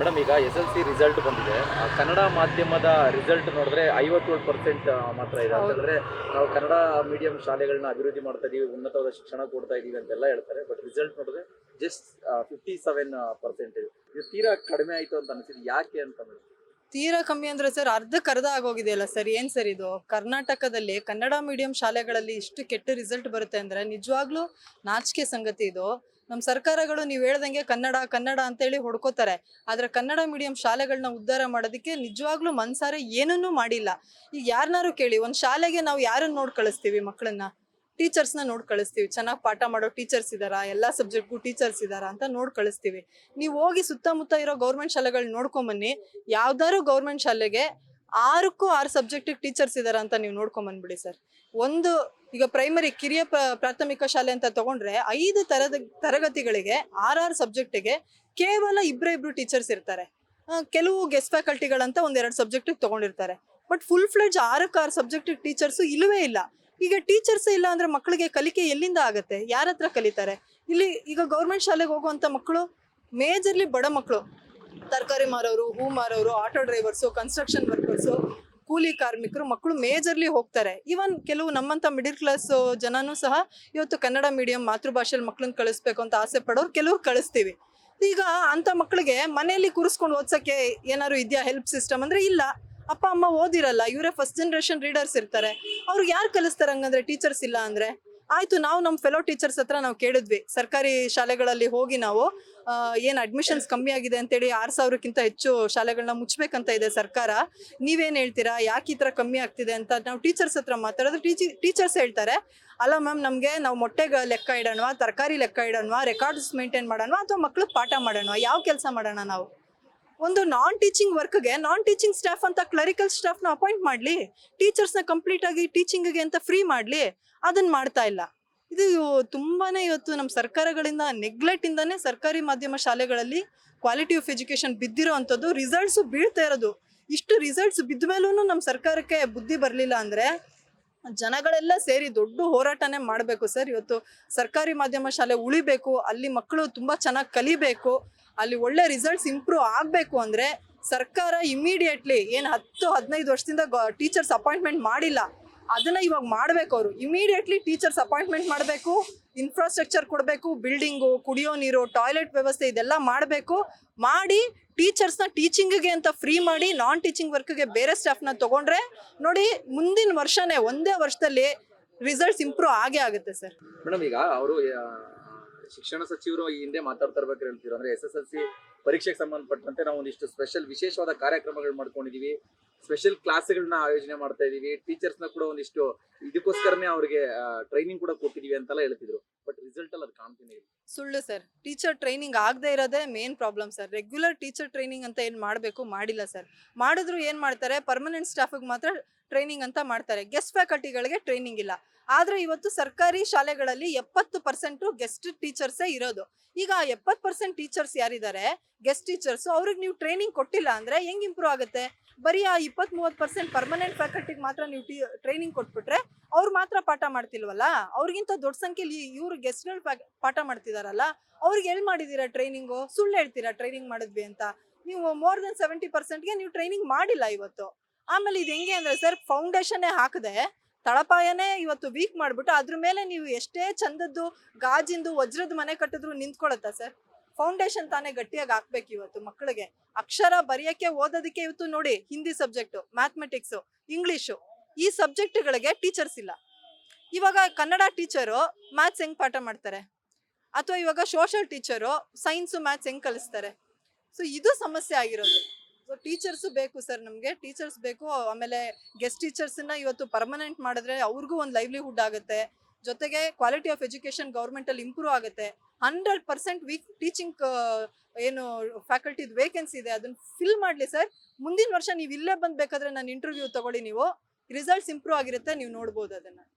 Madam ಈಗ SSLC result ಬಂದಿದೆ. ಕನ್ನಡ ಮಾಧ್ಯಮದ ರಿಸಲ್ಟ್ ನೋಡಿದ್ರೆ 57% ಮಾತ್ರ ಇದೆ. ಹೌದು. ಅಂತಂದ್ರೆ ನಾವು ಕನ್ನಡ ಮೀಡಿಯಂ ಶಾಲೆಗಳನ್ನ ಅಭಿವೃದ್ಧಿ ಮಾಡ್ತಾ ಇದೀವಿ, ಉನ್ನತವಾದ ಶಿಕ್ಷಣ ಕೊಡ್ತಾ ಇದೀವಿ ಅಂತೆಲ್ಲ ಹೇಳ್ತಾರೆ. ಬಟ್ ರಿಸಲ್ಟ್ ನೋಡಿದ್ರೆ ಜಸ್ಟ್ 57% ಇದೆ. ಇದು ತೀರಾ ಕಡಿಮೆ ಆಯ್ತು ಅಂತ ಅನಿಸಿದೆ. ಯಾಕೆ ಅಂತಂದ್ರೆ ತೀರಾ ಕಮ್ಮಿ ಅಂದ್ರೆ ಸರ್ ಅರ್ಧಕ್ಕರ್ಧ ಆಗೋಗಿದೆಯಲ್ಲ ಸರ್. ಏನ್ ಸರ್ ಇದು? ಕರ್ನಾಟಕದಲ್ಲಿ ಕನ್ನಡ ಮೀಡಿಯಂ ಶಾಲೆಗಳಲ್ಲಿ ಇಷ್ಟು ಕೆಟ್ಟ ರಿಸಲ್ಟ್ ಬರುತ್ತೆ ಅಂದ್ರೆ ನಿಜವಾಗ್ಲೂ ನಾಚಿಕೆ ಸಂಗತಿ ಇದು. ನಮ್ಮ ಸರ್ಕಾರಗಳು ನೀವು ಹೇಳ್ದಂಗೆ ಕನ್ನಡ ಕನ್ನಡ ಅಂತೇಳಿ ಹೊಡ್ಕೋತಾರೆ. ಆದ್ರೆ ಕನ್ನಡ ಮೀಡಿಯಂ ಶಾಲೆಗಳನ್ನ ಉದ್ಧಾರ ಮಾಡೋದಕ್ಕೆ ನಿಜವಾಗ್ಲೂ ಮನ್ಸಾರೆ ಏನನ್ನೂ ಮಾಡಿಲ್ಲ. ಈಗ ಯಾರನ್ನಾರು ಕೇಳಿ, ಒಂದ್ ಶಾಲೆಗೆ ನಾವು ಯಾರನ್ನ ನೋಡ್ ಕಳಿಸ್ತೀವಿ ಮಕ್ಕಳನ್ನ? ಟೀಚರ್ಸ್ನ ನೋಡ್ ಕಳಿಸ್ತೀವಿ. ಚೆನ್ನಾಗಿ ಪಾಠ ಮಾಡೋ ಟೀಚರ್ಸ್ ಇದಾರಾ, ಎಲ್ಲಾ ಸಬ್ಜೆಕ್ಟ್ಗೂ ಟೀಚರ್ಸ್ ಇದಾರಾ ಅಂತ ನೋಡ್ ಕಳಿಸ್ತೀವಿ. ನೀವು ಹೋಗಿ ಸುತ್ತಮುತ್ತ ಇರೋ ಗೌರ್ಮೆಂಟ್ ಶಾಲೆಗಳನ್ನ ನೋಡ್ಕೊಂಬನ್ನಿ. ಯಾವ್ದಾದ್ರು ಗೌರ್ಮೆಂಟ್ ಶಾಲೆಗೆ 6 ಸಬ್ಜೆಕ್ಟ್ ಟೀಚರ್ಸ್ ಇದಾರ ಅಂತ ನೀವು ನೋಡ್ಕೊಂಬಂದ್ಬಿಡಿ ಸರ್. ಒಂದು ಈಗ ಪ್ರೈಮರಿ ಕಿರಿಯ ಪ್ರಾಥಮಿಕ ಶಾಲೆ ಅಂತ ತಗೊಂಡ್ರೆ 5 ತರಗತಿಗಳಿಗೆ 6 ಸಬ್ಜೆಕ್ಟಿಗೆ ಕೇವಲ ಇಬ್ರು ಟೀಚರ್ಸ್ ಇರ್ತಾರೆ. ಕೆಲವು ಗೆಸ್ಟ್ ಫ್ಯಾಕಲ್ಟಿಗಳಂತ 1-2 ಸಬ್ಜೆಕ್ಟ್ ತಗೊಂಡಿರ್ತಾರೆ. But full fledged 6 subject teachers ಇಲ್ಲವೇ ಇಲ್ಲ. ಈಗ ಟೀಚರ್ಸ್ ಇಲ್ಲ ಅಂದ್ರೆ ಮಕ್ಕಳಿಗೆ ಕಲಿಕೆ ಎಲ್ಲಿಂದ ಆಗತ್ತೆ? ಯಾರ ಹತ್ರ ಕಲಿತಾರೆ? ಇಲ್ಲಿ ಈಗ ಗೌರ್ಮೆಂಟ್ ಶಾಲೆಗೆ ಹೋಗುವಂತ ಮಕ್ಕಳು ಮೇಜರ್ಲಿ ಬಡ ಮಕ್ಕಳು, ತರಕಾರಿ ಮಾರೋರು, ಹೂ ಮಾರೋರು, ಆಟೋ ಡ್ರೈವರ್ಸು, ಕನ್ಸ್ಟ್ರಕ್ಷನ್ ವರ್ಕರ್ಸು, ಕೂಲಿ ಕಾರ್ಮಿಕರು ಮಕ್ಕಳು ಮೇಜರ್ಲಿ ಹೋಗ್ತಾರೆ. ಇವನ್ ಕೆಲವು ನಮ್ಮಂತ ಮಿಡಿಲ್ ಕ್ಲಾಸ್ ಜನನೂ ಸಹ ಇವತ್ತು ಕನ್ನಡ ಮೀಡಿಯಂ ಮಾತೃಭಾಷೆಯಲ್ಲಿ ಮಕ್ಕಳನ್ನ ಕಳಿಸ್ಬೇಕು ಅಂತ ಆಸೆ ಪಡೋರು ಕೆಲವ್ರು ಕಳಿಸ್ತೀವಿ. ಈಗ ಅಂತ ಮಕ್ಕಳಿಗೆ ಮನೆಯಲ್ಲಿ ಕೂರಿಸ್ಕೊಂಡು ಓದ್ಸಕ್ಕೆ ಏನಾದ್ರು ಇದೆಯಾ ಹೆಲ್ಪ್ ಸಿಸ್ಟಮ್ ಅಂದ್ರೆ ಇಲ್ಲ. ಅಪ್ಪ ಅಮ್ಮ ಓದಿರಲ್ಲ, ಇವರೇ ಫಸ್ಟ್ ಜನರೇಷನ್ ರೀಡರ್ಸ್ ಇರ್ತಾರೆ. ಅವ್ರಿಗೆ ಯಾರು ಕಲಿಸ್ತಾರೆ ಹಂಗಂದ್ರೆ? ಟೀಚರ್ಸ್ ಇಲ್ಲ ಅಂದ್ರೆ ಆಯ್ತು. ನಾವು ನಮ್ಮ ಫೆಲೋ ಟೀಚರ್ಸ್ ಹತ್ರ ನಾವು ಕೇಳಿದ್ವಿ, ಸರ್ಕಾರಿ ಶಾಲೆಗಳಲ್ಲಿ ಹೋಗಿ ನಾವು ಏನ್ ಅಡ್ಮಿಷನ್ಸ್ ಕಮ್ಮಿ ಆಗಿದೆ ಅಂತೇಳಿ 6,000ಕ್ಕಿಂತ ಹೆಚ್ಚು ಶಾಲೆಗಳನ್ನ ಮುಚ್ಚಬೇಕಂತ ಇದೆ ಸರ್ಕಾರ. ನೀವೇನ್ ಹೇಳ್ತೀರಾ, ಯಾಕೆ ಈ ತರ ಕಮ್ಮಿ ಆಗ್ತಿದೆ ಅಂತ ನಾವು ಟೀಚರ್ಸ್ ಹತ್ರ ಮಾತಾಡೋದು. ಟೀಚರ್ಸ್ ಹೇಳ್ತಾರೆ, ಅಲ್ಲ ಮ್ಯಾಮ್, ನಮ್ಗೆ ನಾವು ಮೊಟ್ಟೆಗೆ ಲೆಕ್ಕ ಇಡೋಣವಾ, ತರಕಾರಿ ಲೆಕ್ಕ ಇಡೋಣವಾ, ರೆಕಾರ್ಡ್ಸ್ ಮೇಂಟೈನ್ ಮಾಡೋಣವಾ, ಅಥವಾ ಮಕ್ಳಿಗೆ ಪಾಠ ಮಾಡೋಣವಾ? ಯಾವ ಕೆಲಸ ಮಾಡೋಣ ನಾವು? ಒಂದು ನಾನ್ ಟೀಚಿಂಗ್ ವರ್ಕ್ಗೆ ನಾನ್ ಟೀಚಿಂಗ್ ಸ್ಟಾಫ್ ಅಂತ ಕ್ಲರಿಕಲ್ ಸ್ಟಾಫ್ನ ಅಪಾಯಿಂಟ್ ಮಾಡಲಿ, ಟೀಚರ್ಸ್ನ ಕಂಪ್ಲೀಟ್ ಆಗಿ ಟೀಚಿಂಗ್ಗೆ ಅಂತ ಫ್ರೀ ಮಾಡಲಿ. ಅದನ್ನ ಮಾಡ್ತಾ ಇಲ್ಲ. ಇದು ತುಂಬಾನೇ ಇವತ್ತು ನಮ್ಮ ಸರ್ಕಾರಗಳಿಂದ ನೆಗ್ಲೆಕ್ಟ್ ಇಂದಾನೆ ಸರ್ಕಾರಿ ಮಾಧ್ಯಮ ಶಾಲೆಗಳಲ್ಲಿ ಕ್ವಾಲಿಟಿ ಆಫ್ ಎಜುಕೇಶನ್ ಬಿದ್ದಿರೋ ಅಂಥದ್ದು. ರಿಸಲ್ಟ್ಸ್ ಬೀಳ್ತಾ ಇರೋದು. ಇಷ್ಟು ರಿಸಲ್ಟ್ಸ್ ಬಿದ್ದ ಮೇಲೂ ನಮ್ಮ ಸರ್ಕಾರಕ್ಕೆ ಬುದ್ಧಿ ಬರಲಿಲ್ಲ ಅಂದ್ರೆ ಜನಗಳೆಲ್ಲ ಸೇರಿ ದೊಡ್ಡ ಹೋರಾಟನೇ ಮಾಡಬೇಕು ಸರ್. ಇವತ್ತು ಸರ್ಕಾರಿ ಮಾಧ್ಯಮ ಶಾಲೆ ಉಳಿಬೇಕು, ಅಲ್ಲಿ ಮಕ್ಕಳು ತುಂಬಾ ಚೆನ್ನಾಗಿ ಕಲಿಬೇಕು, ಅಲ್ಲಿ ಒಳ್ಳೆ ರಿಸಲ್ಟ್ಸ್ ಇಂಪ್ರೂವ್ ಆಗಬೇಕು ಅಂದ್ರೆ ಸರ್ಕಾರ ಇಮಿಡಿಯೇಟ್ಲಿ ಏನು 10-15 ವರ್ಷದಿಂದ ಟೀಚರ್ಸ್ ಅಪಾಯಿಂಟ್ಮೆಂಟ್ ಮಾಡಿಲ್ಲ, ಅದನ್ನ ಇವಾಗ ಮಾಡ್ಬೇಕು. ಅವರು ಇಮಿಡಿಯೇಟ್ಲಿ ಟೀಚರ್ಸ್ ಅಪಾಯಿಂಟ್ಮೆಂಟ್ ಮಾಡಬೇಕು, ಇನ್ಫ್ರಾಸ್ಟ್ರಕ್ಚರ್ ಕೊಡಬೇಕು, ಬಿಲ್ಡಿಂಗು, ಕುಡಿಯೋ ನೀರು, ಟಾಯ್ಲೆಟ್ ವ್ಯವಸ್ಥೆ ಇದೆಲ್ಲ ಮಾಡಬೇಕು. ಮಾಡಿ ಟೀಚರ್ಸ್ನ ಟೀಚಿಂಗ್ಗೆ ಅಂತ ಫ್ರೀ ಮಾಡಿ, ನಾನ್ ಟೀಚಿಂಗ್ ವರ್ಕ್ಗೆ ಬೇರೆ ಸ್ಟಾಫ್ನ ತಗೊಂಡ್ರೆ ನೋಡಿ ಮುಂದಿನ ವರ್ಷನೇ ಒಂದೇ ವರ್ಷದಲ್ಲಿ ರಿಸಲ್ಟ್ಸ್ ಇಂಪ್ರೂವ್ ಆಗೇ ಆಗುತ್ತೆ ಸರ್. ಮೇಡಮ್ ಈಗ ಅವರು ಶಿಕ್ಷಣ ಸಚಿವರು ಈ ಹಿಂದೆ ಮಾತಾಡ್ತಾ ಇರ್ಬೇಕಾದ್ರೆ ಹೇಳ್ತೀವಿ, ಅಂದ್ರೆ SSLC ಪರೀಕ್ಷೆಗೆ ಸಂಬಂಧಪಟ್ಟಂತೆ ನಾವು ಒಂದಿಷ್ಟು ವಿಶೇಷವಾದ ಕಾರ್ಯಕ್ರಮಗಳು ಮಾಡ್ಕೊಂಡಿದೀವಿ, ಸ್ಪೆಷಲ್ ಕ್ಲಾಸ್ಗಳನ್ನ ಆಯೋಜನೆ ಮಾಡ್ತಾ ಇದೀವಿ, ಟೀಚರ್ಸ್ನ ಕೂಡ ಒಂದಿಷ್ಟು ಇದಕ್ಕೋಸ್ಕರನೇ ಅವ್ರಿಗೆ ಟ್ರೈನಿಂಗ್ ಕೂಡ ಕೊಟ್ಟಿದೀವಿ ಅಂತೆಲ್ಲ ಹೇಳ್ತಿದ್ರು. ಬಟ್ ರಿಸಲ್ಟ್ ಅಲ್ಲಿ ಅದು ಕಾಣ್ತೀನಿ ಇಲ್ಲ. ಸುಳ್ಳು ಸರ್. ಟೀಚರ್ ಟ್ರೈನಿಂಗ್ ಆಗದೆ ಇರೋದೇ main problem sir. Regular teacher training ಅಂತ ಏನು ಮಾಡಬೇಕು ಮಾಡಿಲ್ಲ ಸರ್. ಮಾಡಿದ್ರು ಏನು ಮಾಡ್ತಾರೆ, ಪರ್ಮನೆಂಟ್ ಸ್ಟಾಫಿಗೆ ಮಾತ್ರ ಟ್ರೈನಿಂಗ್ ಅಂತ ಮಾಡ್ತಾರೆ, ಗೆಸ್ಟ್ ಫ್ಯಾಕಲ್ಟಿಗಳಿಗೆ ಟ್ರೈನಿಂಗ್ ಇಲ್ಲ. ಆದ್ರೆ ಇವತ್ತು ಸರ್ಕಾರಿ ಶಾಲೆಗಳಲ್ಲಿ 70% ಗೆಸ್ಟ್ ಟೀಚರ್ಸೇ ಇರೋದು. ಈಗ 70% ಟೀಚರ್ಸ್ ಯಾರಿದ್ದಾರೆ ಗೆಸ್ಟ್ ಟೀಚರ್ಸ್, ಅವ್ರಿಗೆ ನೀವು ಟ್ರೈನಿಂಗ್ ಕೊಟ್ಟಿಲ್ಲ ಅಂದ್ರೆ ಹೆಂಗ್ ಇಂಪ್ರೂವ್ ಆಗುತ್ತೆ? ಬರೀ ಆ 20-30% ಪರ್ಮನೆಂಟ್ ಫ್ಯಾಕಲ್ಟಿಗೆ ಮಾತ್ರ ನೀವು ಟ್ರೈನಿಂಗ್ ಕೊಟ್ಬಿಟ್ರೆ ಅವ್ರು ಮಾತ್ರ ಪಾಠ ಮಾಡ್ತಿಲ್ವಲ್ಲ, ಅವ್ರಿಗಿಂತ ದೊಡ್ಡ ಸಂಖ್ಯೆಯಲ್ಲಿ ಇವ್ರು ಗೆಸ್ಟ್ಗಳು ಪಾಠ ಮಾಡ್ತಿದಾರಲ್ಲ, ಅವ್ರಿಗೆ ಎಲ್ಲಿ ಮಾಡಿದೀರಾ ಟ್ರೈನಿಂಗು? ಸುಳ್ಳು ಹೇಳ್ತೀರಾ ಟ್ರೈನಿಂಗ್ ಮಾಡಿದ್ವಿ ಅಂತ. ನೀವು ಮೋರ್ ದೆನ್ 70%ಗೆ ನೀವು ಟ್ರೈನಿಂಗ್ ಮಾಡಿಲ್ಲ ಇವತ್ತು. ಆಮೇಲೆ ಇದು ಹೆಂಗೆ ಅಂದ್ರೆ ಸರ್, ಫೌಂಡೇಶನ್ನೇ ಹಾಕದೆ ತಳಪಾಯನೇ ಇವತ್ತು ವೀಕ್ ಮಾಡ್ಬಿಟ್ಟು ಅದ್ರ ಮೇಲೆ ನೀವು ಎಷ್ಟೇ ಚಂದದ್ದು ಗಾಜಿಂದು ವಜ್ರದ ಮನೆ ಕಟ್ಟಿದ್ರು ನಿಂತ್ಕೊಳತ್ತಾ ಸರ್? ಫೌಂಡೇಶನ್ ತಾನೇ ಗಟ್ಟಿಯಾಗಿ ಹಾಕ್ಬೇಕು ಇವತ್ತು ಮಕ್ಕಳಿಗೆ. ಅಕ್ಷರ ಬರೆಯಕ್ಕೆ ಓದೋದಕ್ಕೆ ಇವತ್ತು ನೋಡಿ, ಹಿಂದಿ ಸಬ್ಜೆಕ್ಟು, ಮ್ಯಾಥಮೆಟಿಕ್ಸು, ಇಂಗ್ಲೀಷು, ಈ ಸಬ್ಜೆಕ್ಟ್ಗಳಿಗೆ ಟೀಚರ್ಸ್ ಇಲ್ಲ. ಇವಾಗ ಕನ್ನಡ ಟೀಚರು ಮ್ಯಾಥ್ಸ್ ಹೆಂಗ್ ಪಾಠ ಮಾಡ್ತಾರೆ? ಅಥವಾ ಇವಾಗ ಸೋಷಲ್ ಟೀಚರು ಸೈನ್ಸು ಮ್ಯಾಥ್ಸ್ ಹೆಂಗ್ ಕಲಿಸ್ತಾರೆ? ಸೊ ಇದು ಸಮಸ್ಯೆ ಆಗಿರೋದು. ಸೊ ಟೀಚರ್ಸ್ ಬೇಕು ಸರ್, ನಮಗೆ ಟೀಚರ್ಸ್ ಬೇಕು. ಆಮೇಲೆ ಗೆಸ್ಟ್ ಟೀಚರ್ಸ್ನ ಇವತ್ತು ಪರ್ಮನೆಂಟ್ ಮಾಡಿದ್ರೆ ಅವ್ರಿಗೂ ಒಂದು ಲೈವ್ಲಿಹುಡ್ ಆಗುತ್ತೆ, ಜೊತೆಗೆ ಕ್ವಾಲಿಟಿ ಆಫ್ ಎಜುಕೇಶನ್ ಗೌರ್ಮೆಂಟಲ್ಲಿ ಇಂಪ್ರೂವ್ ಆಗುತ್ತೆ. 100% ಟೀಚಿಂಗ್ ಏನು ಫ್ಯಾಕಲ್ಟಿದ್ ವೇಕೆನ್ಸಿ ಇದೆ ಅದನ್ನ ಫಿಲ್ ಮಾಡಲಿ ಸರ್. ಮುಂದಿನ ವರ್ಷ ನೀವು ಇಲ್ಲೇ ಬಂದು ಬೇಕಾದ್ರೆ ನಾನು ಇಂಟರ್ವ್ಯೂ ತಗೊಳ್ಳಿ, ನೀವು ರಿಸಲ್ಟ್ಸ್ ಇಂಪ್ರೂವ್ ಆಗಿರುತ್ತೆ, ನೀವು ನೋಡ್ಬೋದು ಅದನ್ನ.